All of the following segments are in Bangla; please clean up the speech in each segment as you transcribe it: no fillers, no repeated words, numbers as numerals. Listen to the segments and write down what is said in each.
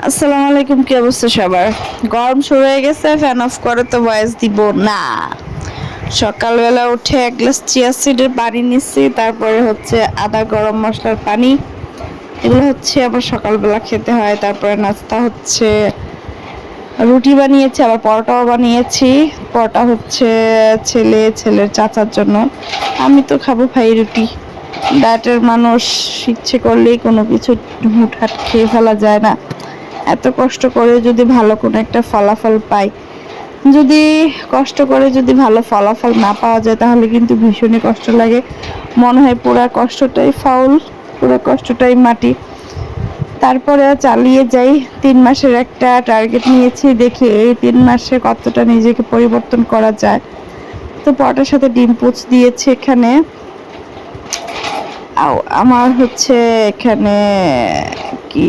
আসসালামু আলাইকুম, কি অবস্থা সবার? গরম শুরু হয়ে গেছে, ফ্যান অফ করে তো ভয়েস দিব না। সকালবেলা উঠে এক গ্লাস চিয়া সিডের পানি নিচ্ছি, তারপরে হচ্ছে আদা গরম মশলার পানি, এগুলো হচ্ছে আবার সকালবেলা খেতে হয়। তারপরে নাস্তা হচ্ছে রুটি বানিয়েছি, আবার পরোটাও বানিয়েছি। পরোটা হচ্ছে ছেলের চাচার জন্য, আমি তো খাবো ভাই রুটি। ডায়েটের মানুষ, ইচ্ছে করলেই কোনো কিছু হুটহাট খেয়ে ফেলা যায় না। এত কষ্ট করে যদি ভালো কোনো একটা ফলাফল পাই, যদি কষ্ট করে যদি ভালো ফলাফল না পাওয়া যায়, তাহলে কিন্তু ভীষণই কষ্ট লাগে। মনে হয় পুরা কষ্টটাই ফাউল, পুরো কষ্টটাই মাটি। তারপরে চালিয়ে যাই। 3 মাসের একটা টার্গেট নিয়েছি, দেখি এই 3 মাসে কতটা নিজেকে পরিবর্তন করা যায়। তো পরোটার সাথে ডিম পোচ দিয়েছি এখানে। আমার হচ্ছে এখানে কি,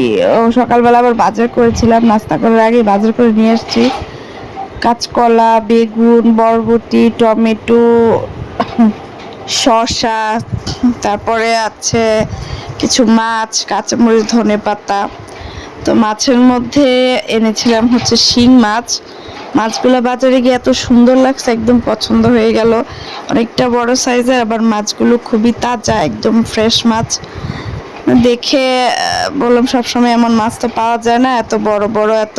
সকালবেলা আবার বাজার করেছিলাম, নাস্তা করার আগে বাজার করে নিয়ে আসছি কাঁচকলা, বেগুন, বরবটি, টমেটো, শসা, তারপরে আছে কিছু মাছ, কাঁচামরিচ, ধনেপাতা। তো মাছের মধ্যে এনেছিলাম হচ্ছে শিং মাছ। মাছগুলো বাজারে গিয়ে এত সুন্দর লাগছে, একদম পছন্দ হয়ে গেল। অনেকটা বড় সাইজের, আবার মাছগুলো খুবই তাজা, একদম ফ্রেশ মাছ দেখে বললাম সবসময় এমন মাছ তো পাওয়া যায় না, এত বড় বড় এত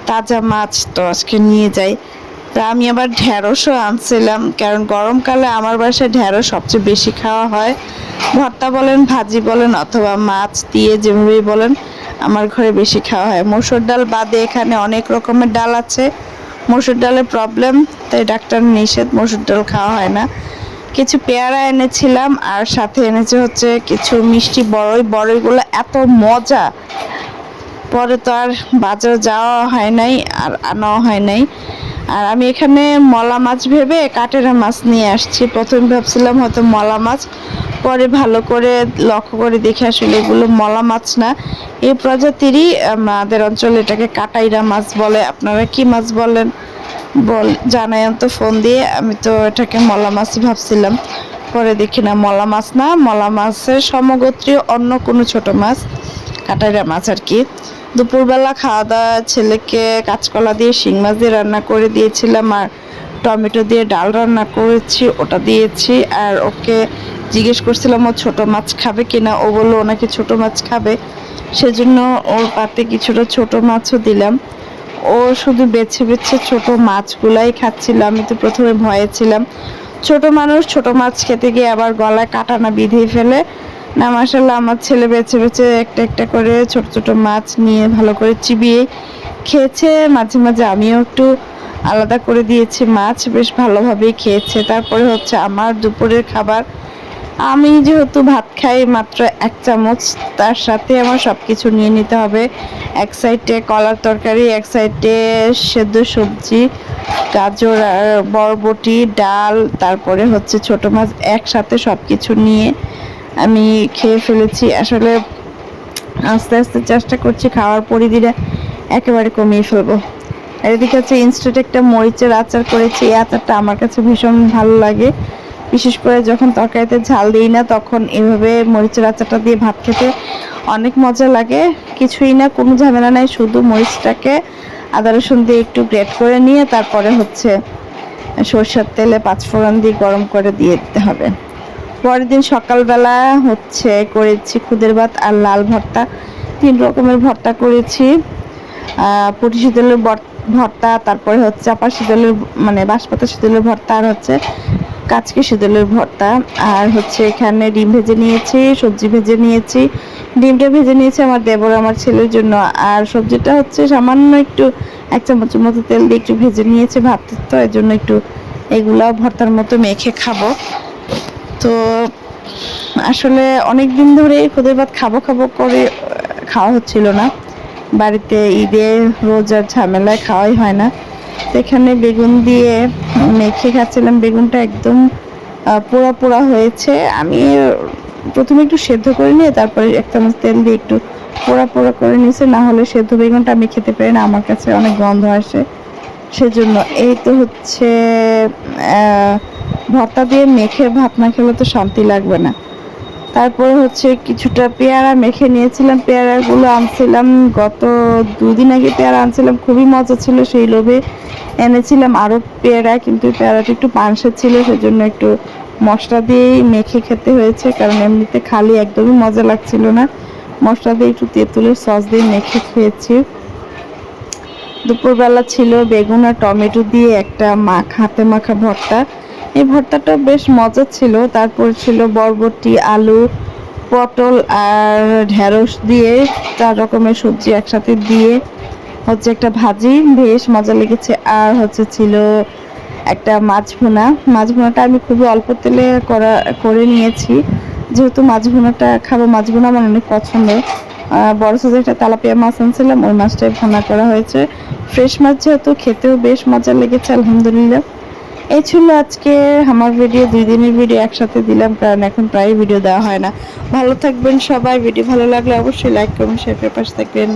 তাজা মাছ, তো আজকে নিয়ে যাই। তা আমি আবার ঢেঁড়সও আনছিলাম, কারণ গরমকালে আমার বাসায় ঢেঁড়স সবচেয়ে বেশি খাওয়া হয়। ভর্তা বলেন, ভাজি বলেন, অথবা মাছ দিয়ে যেভাবেই বলেন, আমার ঘরে বেশি খাওয়া হয়। মসুর ডাল বাদে এখানে অনেক রকমের ডাল আছে। মসুর ডালের প্রবলেম, তাই ডাক্তার নিষেধ, মসুর ডাল খাওয়া হয় না। কিছু পেয়ারা এনেছিলাম, আর সাথে এনেছে হচ্ছে কিছু মিষ্টি বড়ই। বড়ইগুলো এত মজা, পরে তো আর বাজারে যাওয়া হয় নাই, আর আনাও হয় নাই। আর আমি এখানে মলা মাছ ভেবে কাটেরা মাছ নিয়ে আসছি। প্রথমে ভাবছিলাম হয়তো মলা মাছ, পরে ভালো করে লক্ষ্য করে দেখে আসলে এগুলো মলা মাছ না, এই প্রজাতিরই। আমাদের অঞ্চলে এটাকে কাটাইরা মাছ বলে। আপনারা কি মাছ বলেন জানায়েন তো ফোন দিয়ে। আমি তো এটাকে মলা মাছই ভাবছিলাম, পরে দেখি না, মলা মাছ না, মলা মাছের সমগোত্রীয় অন্য কোনো ছোট মাছ, কাটাইরা মাছ আর কি। দুপুরবেলা খাওয়া দাওয়া, ছেলেকে কাঁচকলা দিয়ে শিং মাছ দিয়ে রান্না করে দিয়েছিলাম, আর টমেটো দিয়ে ডাল রান্না করেছি, ওটা দিয়েছি। আর ওকে জিজ্ঞেস করছিলাম ও ছোট মাছ খাবে কিনা, ও বললো ও নাকি ছোট মাছ খাবে, সেজন্য ওর পাতে কিছুটা ছোট মাছও দিলাম। ও শুধু বেছে বেছে ছোট মাছগুলাই খাচ্ছিল। আমি তো প্রথমে ভয়ে ছিলাম, ছোট মানুষ ছোট মাছ খেতে গিয়ে আবার গলায় কাটা না বিঁধে ফেলে। না, মাশাআল্লাহ, আমার ছেলে বেছে বেছে একটা একটা করে ছোট ছোট মাছ নিয়ে ভালো করে চিবিয়ে খেয়েছে। মাঝে মাঝে আমিও একটু আলাদা করে দিয়েছি মাছ, বেশ ভালোভাবেই খেয়েছে। তারপরে হচ্ছে আমার দুপুরের খাবার। আমি যেহেতু ভাত খাই মাত্র 1 চামচ, তার সাথে আমার সব কিছু নিয়ে নিতে হবে। এক সাইডে কলার তরকারি, এক সাইডে সেদ্ধ সবজি, গাজর আর বরবটি, ডাল, তারপরে হচ্ছে ছোট মাছ, একসাথে সব কিছু নিয়ে আমি খেয়ে ফেলেছি। আসলে আস্তে আস্তে চেষ্টা করছি খাওয়ার পরিধিটা একেবারে কমিয়ে ফেলবো। আর এদিকে হচ্ছে ইনস্ট্যান্ট একটা মরিচের আচার করেছি। এই আচারটা আমার কাছে ভীষণ ভালো লাগে, বিশেষ করে যখন তরকারিতে ঝাল দিই না, তখন এভাবে মরিচের আচারটা দিয়ে ভাত খেতে অনেক মজা লাগে। কিছুই না, কোনো ঝামেলা নাই, শুধু মরিচটাকে আদা রসুন দিয়ে একটু গ্রেট করে নিয়ে তারপরে হচ্ছে সরষের তেলে 5 ফোড়ন দিয়ে গরম করে দিয়ে দিতে হবে। পরের দিন সকালবেলা হচ্ছে করেছি খুদের ভাত আর লাল ভর্তা, 3 রকমের ভর্তা করেছি। পুঁটি শীতলের ভর্তা, তারপরে হচ্ছে চাপা শীতলের মানে বাঁশপাতা শীতলের ভর্তা, আর হচ্ছে কাচকি শীতলের ভর্তা। আর হচ্ছে এখানে ডিম ভেজে নিয়েছি, সবজি ভেজে নিয়েছি। ডিমটা ভেজে নিয়েছি আমার দেবর আমার ছেলের জন্য, আর সবজিটা হচ্ছে সামান্য একটু 1 চামচের মতো তেল দিয়ে একটু ভেজে নিয়েছি, ভাত তো এর জন্য একটু এগুলা ভর্তার মতো মেখে খাবো। তো আসলে অনেক দিন ধরে খুদের ভাত খাবো খাবো করে খাওয়া হচ্ছিল না, বাড়িতে ঈদে রোজার ঝামেলায় খাওয়াই হয় না। তো এখানে বেগুন দিয়ে মেখে খাচ্ছিলাম, বেগুনটা একদম পোড়া পোড়া হয়েছে। আমি প্রথমে একটু সেদ্ধ করে নিয়ে তারপরে 1 চামচ তেল দিয়ে একটু পোড়া পোড়া করে নিয়েছে, না হলে সেদ্ধ বেগুনটা আমি খেতে পারি না, আমার কাছে অনেক গন্ধ আসে, সেজন্য। এই তো হচ্ছে ভর্তা দিয়ে মেখে ভাত না খেলে তো শান্তি লাগবে না। তারপরে হচ্ছে কিছুটা পেয়ারা মেখে নিয়েছিলাম। পেয়ারাগুলো আনছিলাম গত 2 দিন আগে, পেয়ারা আনছিলাম, খুবই মজা ছিল, সেই লোভে এনেছিলাম আরও পেয়ারা, কিন্তু পেয়ারাটা একটু পানসে ছিল, সেজন্য একটু মশলা দিয়েই মেখে খেতে হয়েছে, কারণ এমনিতে খালি একদমই মজা লাগছিল না। মশলা দিয়ে একটু তেঁতুলের সস দিয়ে মেখে খেয়েছি। দুপুরবেলা ছিল বেগুন আর টমেটো দিয়ে একটা হাতে মাখা ভর্তা। এই ভর্তাটা বেশ মজা ছিল। তারপর ছিল বরবটি, আলু, পটল আর ঢেঁড়স দিয়ে 4 রকমের সবজি একসাথে দিয়ে হচ্ছে একটা ভাজি, বেশ মজা লেগেছে। আর হচ্ছে ছিল একটা মাছ ভুনা। মাছ ভুনাটা আমি খুবই অল্প তেলে করে নিয়েছি, যেহেতু মাছ ভুনাটা খাবো, মাছ ভুনা আমার অনেক পছন্দ। বড় সাইজের একটা তেলাপিয়া মাছ আনছিলাম, ওই মাছটাই ভুনা করা হয়েছে। ফ্রেশ মাছ যেহেতু খেতেও বেশ মজা লেগেছে, আলহামদুলিল্লাহ। এই ছিল আজকে আমার ভিডিও, 2 দিনের ভিডিও একসাথে দিলাম, কারণ এখন প্রায় ভিডিও দেওয়া হয় না। ভালো থাকবেন সবাই। ভিডিও ভালো লাগলে অবশ্যই লাইক করবেন, শেয়ার করে পাশে থাকবেন।